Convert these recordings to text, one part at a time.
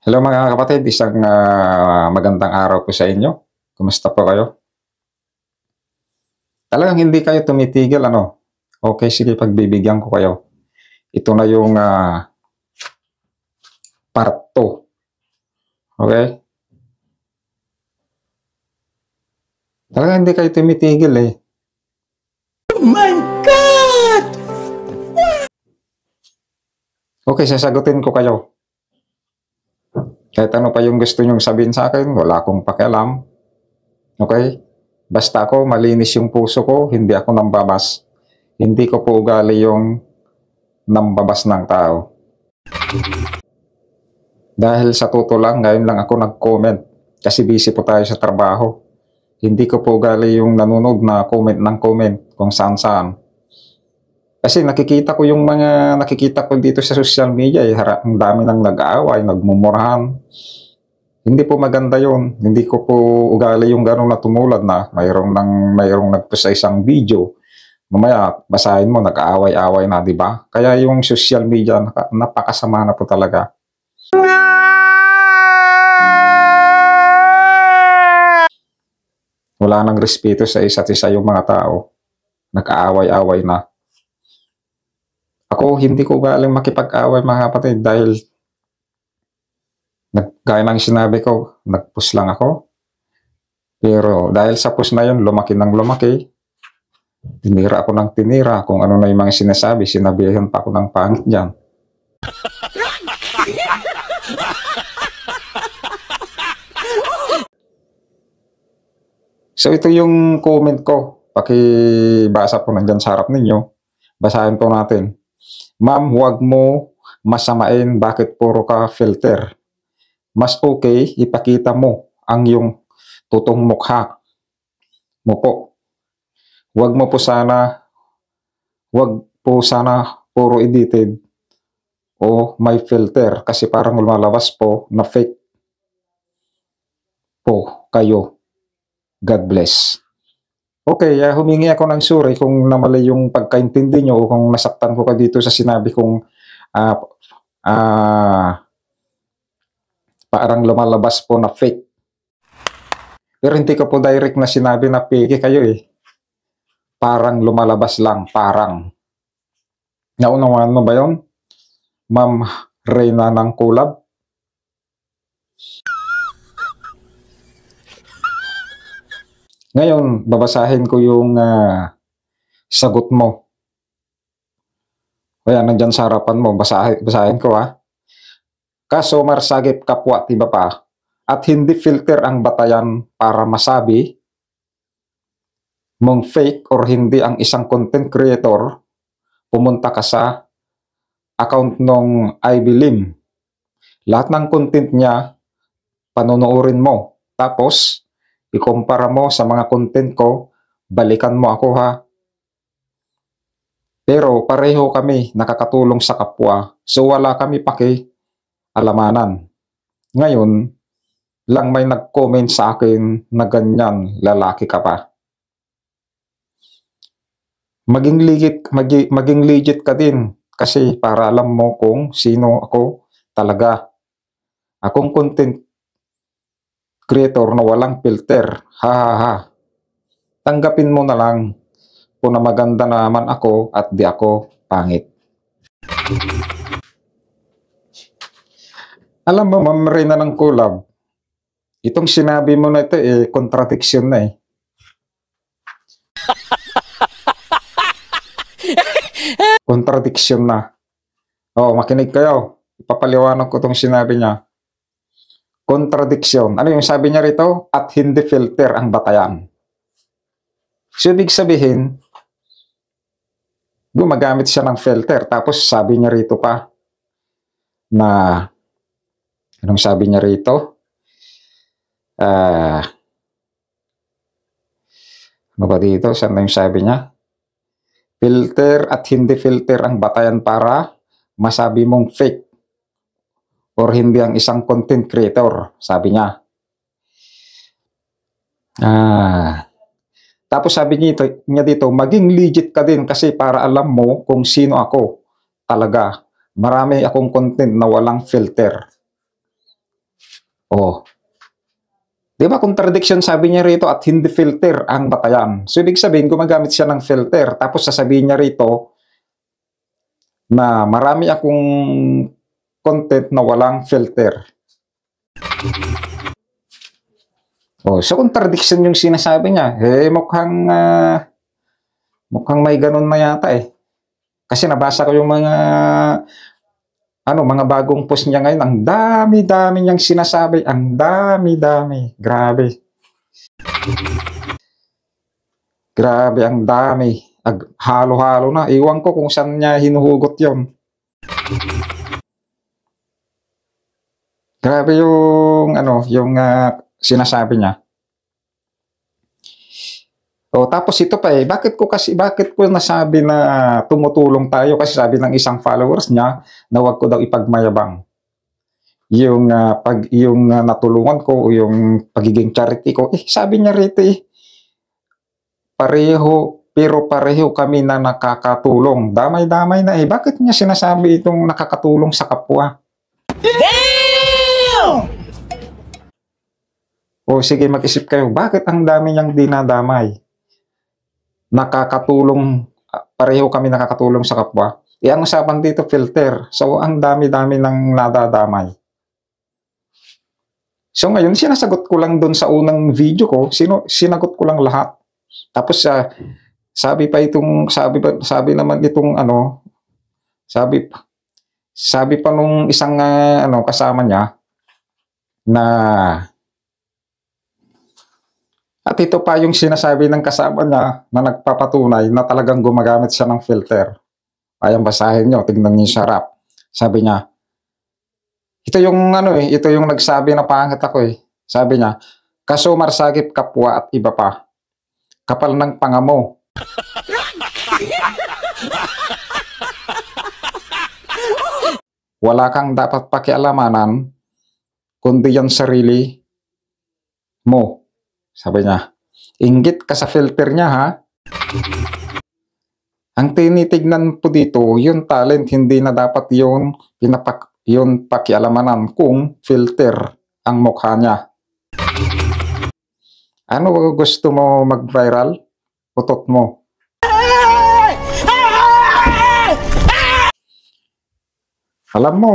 Hello mga kapatid, isang magandang araw po sa inyo. Kumusta po kayo? Talagang hindi kayo tumitigil, ano? Okay, sige, pagbibigyan ko kayo. Ito na yung part 2. Okay? Talagang hindi kayo tumitigil eh. Oh my God! Okay, sasagutin ko kayo. Kahit ano pa yung gusto nyong sabihin sa akin, wala akong pakialam. Okay? Basta ako, malinis yung puso ko, hindi ako nambabas. Hindi ko po ugali yung nambabas ng tao. Dahil sa totoo lang, ngayon lang ako nag-comment kasi busy po tayo sa trabaho. Hindi ko po ugali yung nanonood na comment ng comment kung saan-saan. Kasi nakikita ko yung mga nakikita ko dito sa social media, ang dami nang nag-aaway, nagmumurahan. Hindi po maganda yon. Hindi ko po ugali yung gano'n na tumulad na mayroong nagpost sa isang video. Mamaya, basahin mo, nag-aaway-aaway na, di ba? Kaya yung social media, napakasama na po talaga. Wala nang respeto sa isa't isa yung mga tao. Nag-aaway-away na. Ako, hindi ko galing makipag-away mga kapatid dahil gaya ng sinabi ko, nag-push lang ako. Pero dahil sa push na yun, lumaki ng lumaki. Tinira ako ng tinira. Kung ano na yung mga sinasabi, sinabihan pa ako ng pangit dyan. So ito yung comment ko. Pakibasa po nandyan sa harap ninyo. Basahin po natin. Ma'am, huwag mo masamain bakit puro ka filter. Mas okay, ipakita mo ang iyong totoong mukha mo po. Huwag po sana puro edited o may filter kasi parang lumalabas po na fake po kayo. God bless. Okay, humingi ako ng sorry kung namali yung pagkaintindi nyo o kung nasaktan ko ka dito sa sinabi kong parang lumalabas po na fake. Pero hindi ko po direct na sinabi na fake kayo eh. Parang lumalabas lang, parang. Naunawaan mo ba yun? Ma'am Reyna ng Kulab? Ngayon, babasahin ko yung sagot mo. Kaya nandyan sa harapan mo, basahin ko ha. Kaso marsagip kapwa tiba pa at hindi filter ang batayan para masabi mong fake or hindi ang isang content creator, pumunta ka sa account ng Ivy Lim. Lahat ng content niya, panonoorin mo. Tapos, ikumpara mo sa mga content ko, balikan mo ako ha. Pero pareho kami nakakatulong sa kapwa, so wala kami alamanan. Ngayon, lang may nag-comment sa akin na ganyan, lalaki ka pa. Maging legit ka din kasi para alam mo kung sino ako talaga. Akong content creator na walang filter. Ha ha ha. Tanggapin mo na lang kung na maganda naman ako at di ako pangit. Alam mo, Ma'am Reyna ng Kulab, itong sinabi mo na ito contradiction na eh. Contradiction na. Oh, makinig kayo. Ipapaliwanag ko itong sinabi niya. Contradiction. Ano yung sabi niya rito? At hindi filter ang batayan. So, ibig sabihin, gumagamit siya ng filter. Tapos sabi niya rito pa na, anong sabi niya rito? Ano ba dito? Saan na yung sabi niya? Filter at hindi filter ang batayan para masabi mong fake or hindi ang isang content creator, sabi niya. Tapos sabi niya dito, maging legit ka din kasi para alam mo kung sino ako talaga. Marami akong content na walang filter. Oh, di ba contradiction sabi niya rito at hindi filter ang batayan. So, ibig sabihin, gumagamit siya ng filter. Tapos sasabihin niya rito na marami akong content na walang filter. Oh, so contradiction yung sinasabi niya. Mukhang may ganun na yata eh. Kasi nabasa ko yung mga bagong post niya ngayon. Ang dami-dami niyang sinasabi. Ang dami-dami. Grabe. Grabe, ang dami. Halo-halo na. Iwan ko kung saan niya hinuhugot yon. Grabe yung, sinasabi niya. O, tapos ito pa bakit ko nasabi na tumutulong tayo? Kasi sabi ng isang followers niya na wag ko daw ipagmayabang. Yung natulungan ko o yung pagiging charity ko. Sabi niya rito pareho kami na nakakatulong. Damay-damay na Bakit niya sinasabi itong nakakatulong sa kapwa? Damn! O sige, mag-isip kayo. Bakit ang dami niyang dinadamay? Pareho kami nakakatulong sa kapwa. Ang usapan dito, filter. So, ang dami-dami ng nadadamay. So, ngayon, sinasagot ko lang doon sa unang video ko, sinagot ko lang lahat. Tapos, sabi pa nung isang kasama niya na at ito pa yung sinasabi ng kasama niya na nagpapatunay na talagang gumagamit siya ng filter. Ayang basahin nyo, tignan niyo sa rap. Sabi niya, ito yung nagsabi na pangit ako Sabi niya, kaso marsagip kapwa at iba pa. Kapal ng panga mo. Wala kang dapat pakialamanan kundi yung sarili mo. Sabi niya, inggit ka sa filter niya ha. Ang tinitignan po dito, yung talent, hindi na dapat yung pakialamanan kung filter ang mukha niya. Ano gusto mo mag-viral? Utot mo. Alam mo,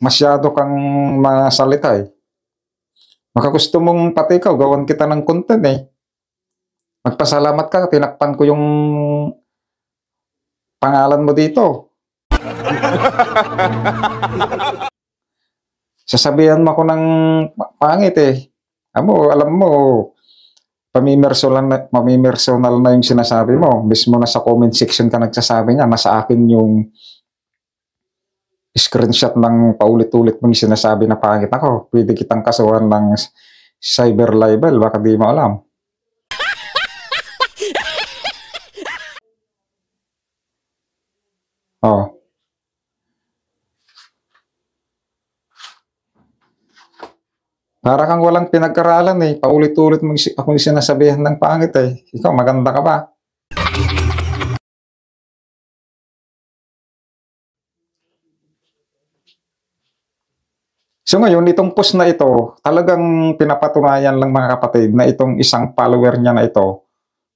masyado kang masalita Baka gusto mong pati ikaw, gawan kita ng content Magpasalamat ka, tinakpan ko yung pangalan mo dito. Sasabihan mo ako ng pangit alam mo, pamimersonal na yung sinasabi mo. Mismo na sa comment section ka nagsasabi niya, nasa akin yung screenshot ng paulit-ulit mong sinasabi na pangit ako. Pwede kitang kasuhan ng cyber libel, baka di mo alam. Oh. Para kang walang pinag-aralan Paulit-ulit mong akong sinasabihan ng pangit Ikaw, maganda ka ba? So ngayon, itong post na ito, talagang pinapatunayan lang mga kapatid na itong isang follower niya na ito,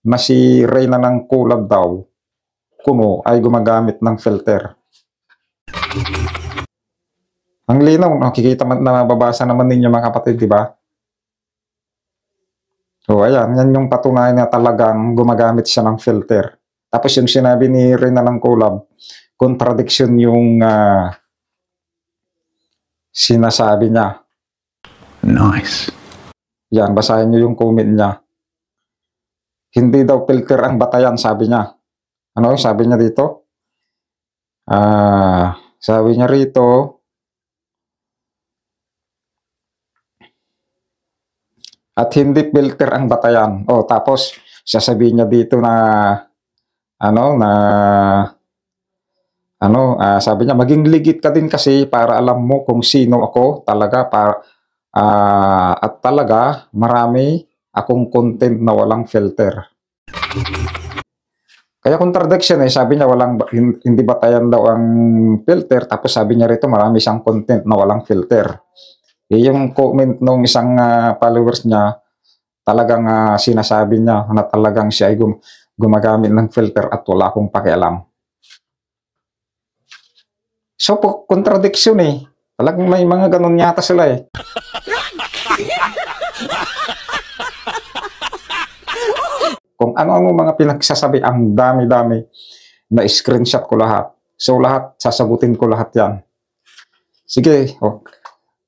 na si Reyna ng Kulab daw, kuno ay gumagamit ng filter. Ang linaw, nakikita na mababasa naman ninyo mga kapatid, di ba? So ayan, yan yung patunayan na talagang gumagamit siya ng filter. Tapos yung sinabi ni Reyna ng Kulab, contradiction yung sinasabi niya. Nice. Yan, basahin nyo yung comment niya. Hindi daw filter ang batayan, sabi niya. Ano sabi niya dito? Sabi niya rito, at hindi filter ang batayan. Tapos sasabihin niya dito sabi niya, maging legit ka din kasi para alam mo kung sino ako talaga at talaga marami akong content na walang filter. Kaya contradiction sabi niya hindi batayan daw ang filter, tapos sabi niya rito marami siyang content na walang filter. yung comment nung isang followers niya, talagang sinasabi niya na talagang siya ay gumagamit ng filter at wala akong pakialam. So, contradiction eh. Talagang may mga ganun yata sila eh. Kung ano-ano mga pinagsasabi, ang dami-dami na screenshot ko lahat. So, lahat, sasagutin ko lahat yan. Sige,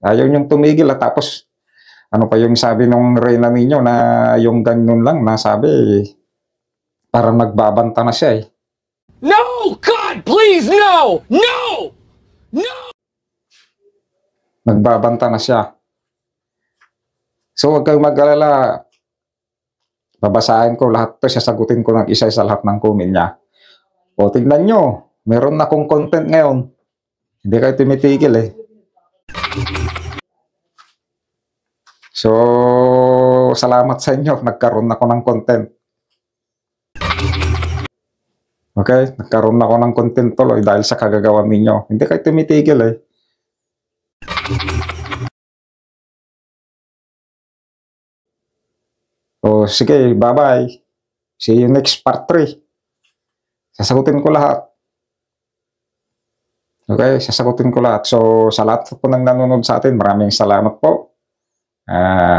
ayaw niyong tumigil at tapos, ano pa yung sabi nung Reyna ninyo na yung ganun lang na sabi, parang nagbabanta na siya eh. No! God, please, no! No! No! Nagbabanta na siya. So, huwag kayong mag-alala. Babasahin ko lahat to, sasagutin ko ng isa sa lahat ng comment niya. O, tignan nyo, meron na akong content ngayon. Hindi kayo tumitigil eh. So, salamat sa inyo. Nagkaroon ako ng content. Okay? Nagkaroon ako ng content tuloy dahil sa kagagawa ninyo. Hindi kayo tumitigil eh. O, sige, bye-bye. See you next part 3. Sasagutin ko lahat. Okay, sasagutin ko lahat. So, sa lahat po ng nanonood sa atin, maraming salamat po.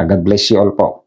God bless you all po.